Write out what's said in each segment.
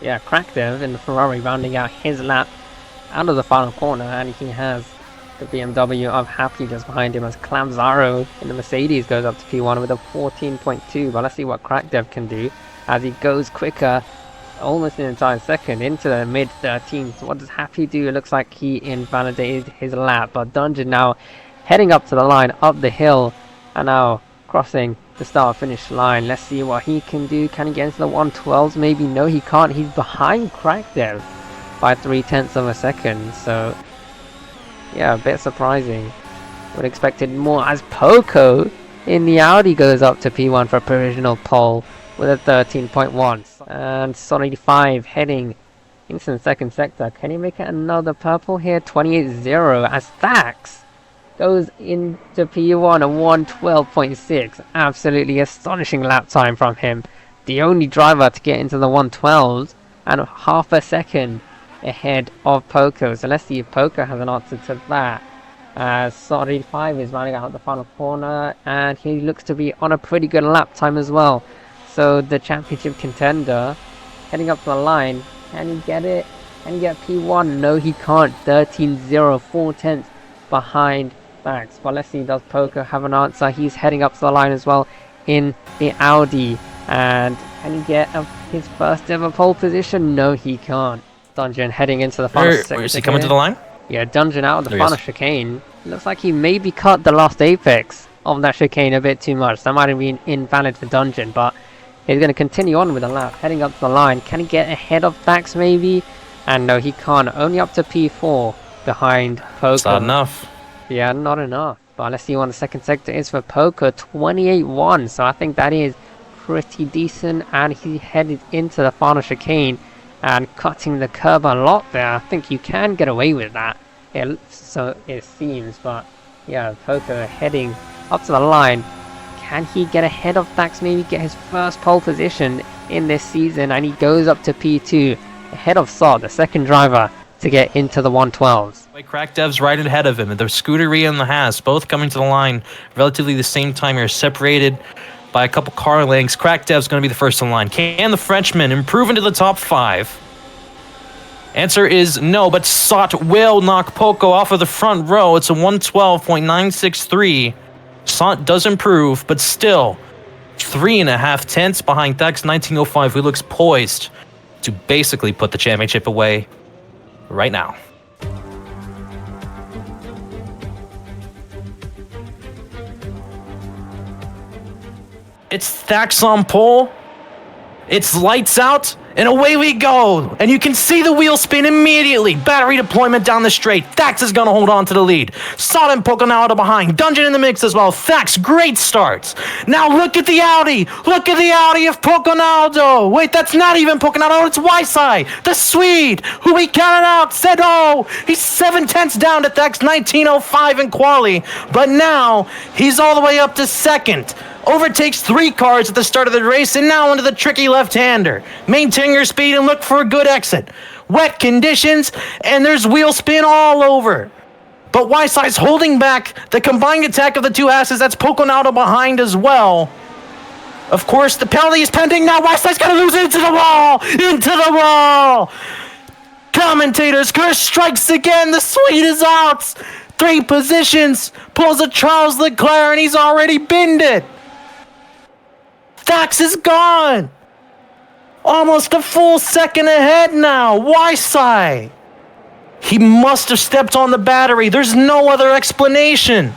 Yeah, Krakdev in the Ferrari rounding out his lap out of the final corner, and he has the BMW of Happy just behind him as Clamzaro in the Mercedes goes up to P1 with a 14.2. But let's see what Krakdev can do as he goes quicker, almost an entire second into the mid 13s. What does Happy do? It looks like he invalidated his lap, but Dungeon now heading up to the line, up the hill, and now crossing the start-finish line. Let's see what he can do. Can he get into the 112s? Maybe. No, he can't. He's behind Krakdev by 0.3 of a second. So, yeah, a bit surprising. Would have expected more as Poco in the Audi goes up to P1 for a provisional pole with a 13.1. And Solid5 heading into the second sector. Can he make it another purple here? 28.0 as Thax goes into P1 at 112.6. Absolutely astonishing lap time from him. The only driver to get into the 112s and half a second ahead of Poco. So let's see if Poco has an answer to that. Solid5 is running out the final corner and he looks to be on a pretty good lap time as well. So the championship contender heading up to the line. Can he get it? Can he get P1? No, he can't. 13.0, 0.4 behind Thax. But let's see, does Poco have an answer? He's heading up to the line as well in the Audi. And can he get his first ever pole position? No, he can't. Dungeon heading into the final sector. Is he coming to the line? Yeah, Dungeon out of the final chicane. Looks like he maybe cut the last apex of that chicane a bit too much. That might have been invalid for Dungeon, but he's going to continue on with the lap, heading up to the line. Can he get ahead of Thax maybe? And no, he can't. Only up to P4 behind Poco. It's not enough. Yeah, not enough. But let's see what the second sector is for Poco. 28.1. So I think that is pretty decent. And he headed into the final chicane and cutting the curb a lot there. I think you can get away with that. So it seems. But yeah, Poco heading up to the line. Can he get ahead of Thax? Maybe get his first pole position in this season. And he goes up to P2 ahead of Sod, the second driver to get into the 112s. Krakdev's right ahead of him. The Scuderia and the Haas both coming to the line relatively the same time here, separated by a couple car lengths. Krakdev's going to be the first in line. Can the Frenchman improve into the top 5? Answer is no, but Sot will knock Poco off of the front row. It's a 112.963. Sot does improve, but still 3.5 tenths behind Thax 1905, who looks poised to basically put the championship away right now. It's Thax on pole. It's lights out, and away we go. And you can see the wheel spin immediately. Battery deployment down the straight. Thax is going to hold on to the lead. Sod and Poco now out of behind. Dungeon in the mix as well. Thax, great starts. Now look at the Audi. Look at the Audi of Poconaldo. Wait, that's not even Poconaldo. It's Weissai, the Swede, who we counted out. Said, oh, he's 7 tenths down to Thax 1905 in quali. But now he's all the way up to second. Overtakes 3 cars at the start of the race and now into the tricky left-hander. Maintain your speed and look for a good exit. Wet conditions and there's wheel spin all over. But Weissai's holding back the combined attack of the two asses. That's Poconaldo behind as well. Of course, the penalty is pending now. Weissai's going to lose into the wall. Into the wall. Commentators, Chris strikes again. The Swede is out. 3 positions. Pulls a Charles Leclerc and he's already binned it. Thax is gone! Almost a full second ahead now. Weissai! He must have stepped on the battery. There's no other explanation.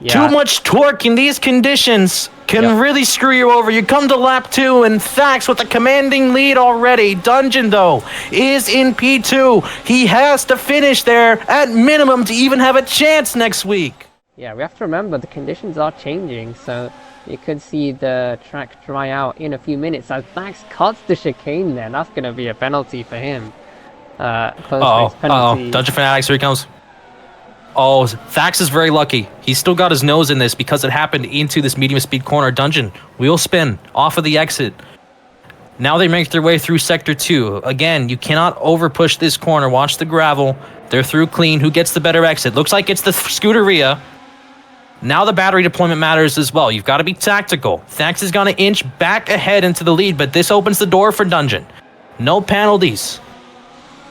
Yeah. Too much torque in these conditions can really screw you over. You come to lap 2 and Thax with a commanding lead already. Dungeon, though, is in P2. He has to finish there at minimum to even have a chance next week. Yeah, we have to remember the conditions are changing, so you could see the track dry out in a few minutes as Thax cuts the chicane there. That's going to be a penalty for him. Penalty. Dungeon Fanatics, here he comes. Oh, Thax is very lucky. He's still got his nose in this because it happened into this medium speed corner. Dungeon, wheel spin, off of the exit. Now they make their way through Sector 2. Again, you cannot over-push this corner. Watch the gravel. They're through clean. Who gets the better exit? Looks like it's the Scuderia. Now the battery deployment matters as well. You've got to be tactical. Thax is going to inch back ahead into the lead, but this opens the door for Dungeon. No penalties.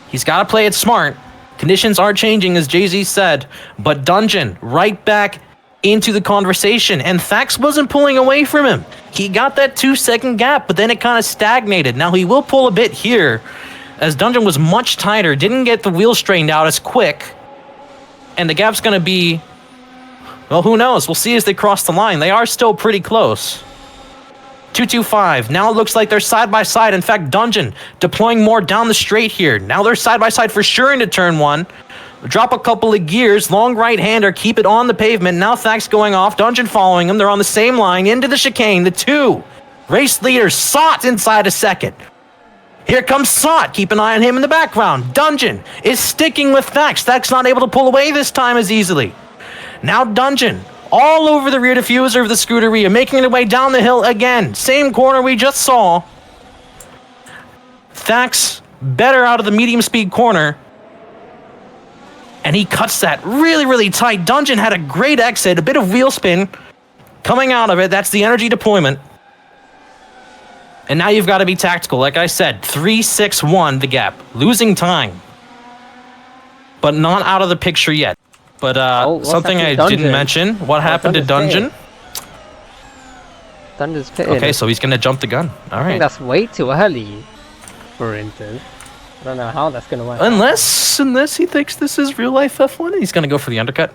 He's got to play it smart. Conditions are changing, as Jay-Z said, but Dungeon right back into the conversation, and Thax wasn't pulling away from him. He got that 2-second gap, but then it kind of stagnated. Now he will pull a bit here, as Dungeon was much tighter, didn't get the wheel straightened out as quick, and the gap's going to be, well, who knows? We'll see as they cross the line. They are still pretty close. 2-2-5. Now it looks like they're side by side. In fact, Dungeon deploying more down the straight here. Now they're side by side for sure into turn one. Drop a couple of gears. Long right-hander. Keep it on the pavement. Now Thax going off. Dungeon following him. They're on the same line. Into the chicane. The two. Race leader. Sot inside a second. Here comes Sot. Keep an eye on him in the background. Dungeon is sticking with Thax. Thax not able to pull away this time as easily. Now Dungeon all over the rear diffuser of the Scuderia, making their way down the hill again. Same corner we just saw. Thax better out of the medium speed corner. And he cuts that really, really tight. Dungeon had a great exit, a bit of wheel spin coming out of it. That's the energy deployment. And now you've got to be tactical. Like I said, 3-6-1 the gap. Losing time. But not out of the picture yet. But something I didn't mention. What happened to Dungeon? Dungeon's pitted. Okay, so he's going to jump the gun. All right. I think that's way too early for instance. I don't know how that's going to work. Unless he thinks this is real life F1, he's going to go for the undercut.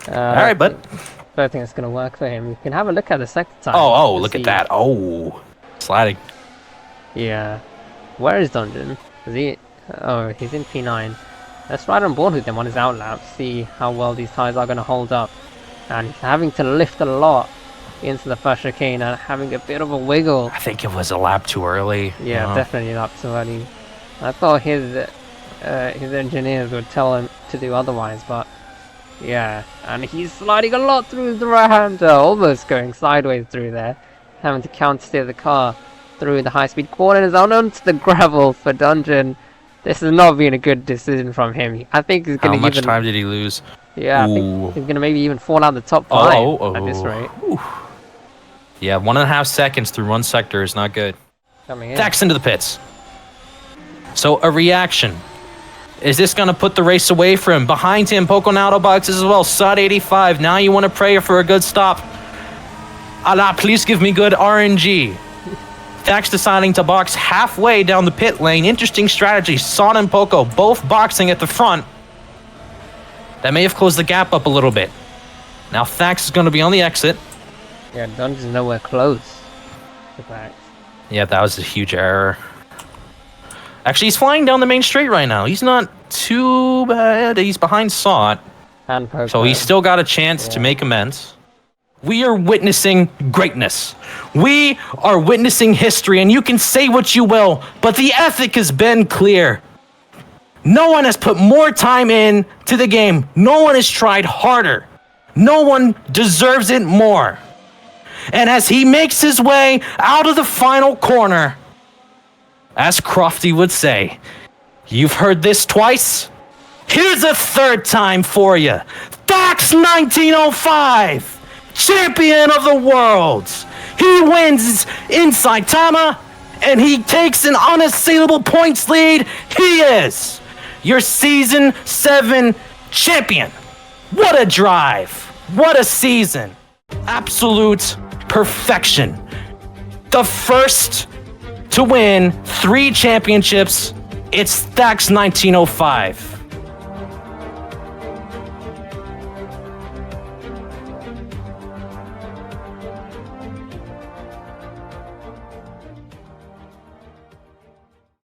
All right, bud. I don't think it's going to work for him. You can have a look at the sector time. Oh, look at that. Oh, sliding. Yeah. Where is Dungeon? Is he? Oh, he's in P9. Let's ride on board with him on his outlap, see how well these tyres are going to hold up. And he's having to lift a lot into the first chicane and having a bit of a wiggle. I think it was a lap too early. Yeah, definitely a lap too early. I thought his engineers would tell him to do otherwise, but yeah. And he's sliding a lot through the right-hander, almost going sideways through there. Having to counter-steer the car through the high-speed corners on onto the gravel for Dungeon. This has not been a good decision from him. I think he's going to How much time did he lose? Yeah, I think he's going to maybe even fall out the top 5 at this rate. Ooh. Yeah, 1.5 seconds through one sector is not good. Coming in. Thax into the pits. So a reaction. Is this going to put the race away for him? Behind him, Poconato boxes as well. Sod 85. Now you want to pray for a good stop. Allah, please give me good RNG. Thax deciding to box halfway down the pit lane. Interesting strategy. Sod and Poco both boxing at the front. That may have closed the gap up a little bit. Now Thax is going to be on the exit. Yeah, Dungeon's nowhere close to Thax. Yeah, that was a huge error. Actually, he's flying down the main straight right now. He's not too bad. He's behind Sod. And Poco. So he's still got a chance to make amends. We are witnessing greatness. We are witnessing history, and you can say what you will, but the ethic has been clear. No one has put more time in to the game. No one has tried harder. No one deserves it more. And as he makes his way out of the final corner, as Crofty would say, you've heard this twice. Here's a third time for you. Thax 1905. Champion of the world. He wins in Saitama, and he takes an unassailable points lead. He is your Season 7 champion. What a drive. What a season. Absolute perfection. The first to win 3 championships. It's Thax 1905.